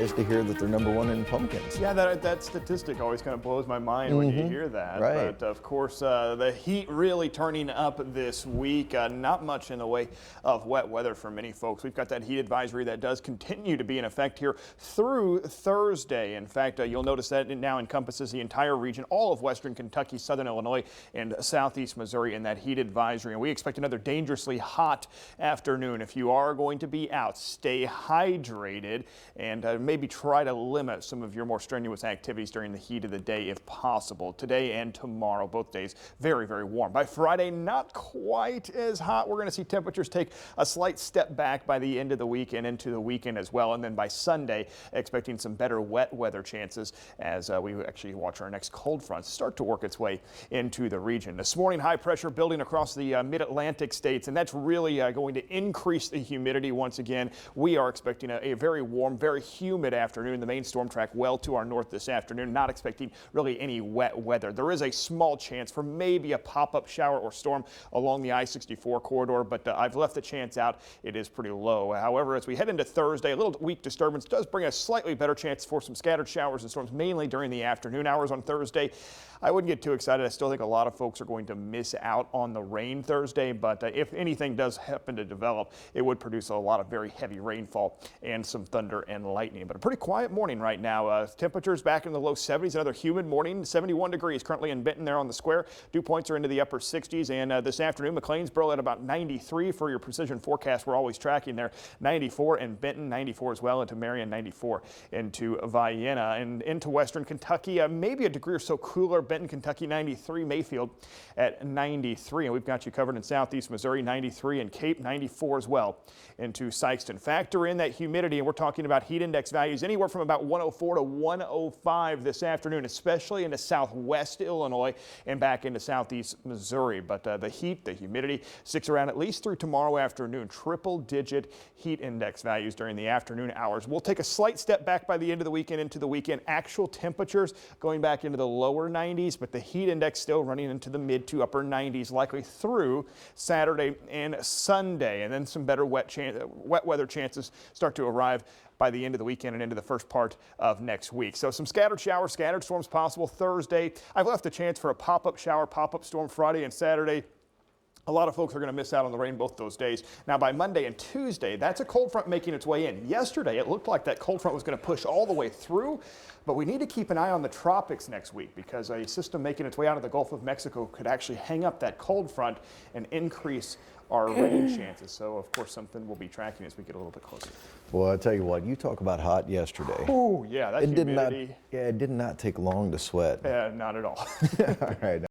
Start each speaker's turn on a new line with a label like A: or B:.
A: surprised to hear that they're #1 in pumpkins.
B: Yeah, that statistic always kind of blows my mind when you hear that.
A: Right.
B: But of course, the heat really turning up this week. Not much in the way of wet weather for many folks. We've got that heat advisory that does continue to be in effect here through Thursday. In fact, you'll notice that it now encompasses the entire region, all of western Kentucky, southern Illinois, and southeast Missouri in that heat advisory. And we expect another dangerously hot afternoon. If you are going to be out, stay hydrated and maybe try to limit some of your more strenuous activities during the heat of the day if possible. Today and tomorrow, both days, very, very warm. By Friday, not quite as hot. We're going to see temperatures take a slight step back by the end of the week and into the weekend as well. And then by Sunday, expecting some better wet weather chances as we actually watch our next cold front start to work its way into the region. This morning, high pressure building across the mid-Atlantic states, and that's really going to increase the humidity once again. We are expecting a very warm, very humid afternoon. The main storm track well to our north this afternoon. Not expecting really any wet weather. There is a small chance for maybe a pop-up shower or storm along the I-64 corridor, but I've left the chance out. It is pretty low. However, as we head into Thursday, a little weak disturbance does bring a slightly better chance for some scattered showers and storms, mainly during the afternoon hours on Thursday. I wouldn't get too excited. I still think a lot of folks are going to miss out on the rain Thursday, but if anything does happen to develop, it would produce a lot of very heavy rainfall and some thunder and lightning. But a pretty quiet morning right now. Temperatures back in the low 70s, another humid morning, 71 degrees currently in Benton there on the square. Dew points are into the upper 60s, and this afternoon, McLeansboro at about 93 for your precision forecast. We're always tracking there. 94 in Benton, 94 as well into Marion, 94 into Vienna, and into western Kentucky, maybe a degree or so cooler. Benton, Kentucky, 93, Mayfield at 93, and we've got you covered in southeast Missouri, 93, and Cape, 94 as well into Sikeston. Factor in that humidity, and we're talking about heat index values anywhere from about 104 to 105 this afternoon, especially into southwest Illinois and back into southeast Missouri. But the heat, the humidity sticks around at least through tomorrow afternoon. Triple-digit heat index values during the afternoon hours. We'll take a slight step back by the end of the weekend into the weekend. Actual temperatures going back into the lower 90s, but the heat index still running into the mid to upper 90s, likely through Saturday and Sunday. And then some better wet weather chances start to arrive by the end of the weekend and into the first part of next week. So some scattered showers, scattered storms possible Thursday. I've left a chance for a pop-up shower, pop-up storm Friday and Saturday. A lot of folks are going to miss out on the rain both those days. Now by Monday and Tuesday, that's a cold front making its way in. Yesterday, it looked like that cold front was going to push all the way through, but we need to keep an eye on the tropics next week because a system making its way out of the Gulf of Mexico could actually hang up that cold front and increase our rain chances. So of course something we'll be tracking as we get a little bit closer.
A: Well, I tell you what, you talk about hot yesterday.
B: Oh yeah, that humidity.
A: It did not take long to sweat.
B: Not at all.
A: All right.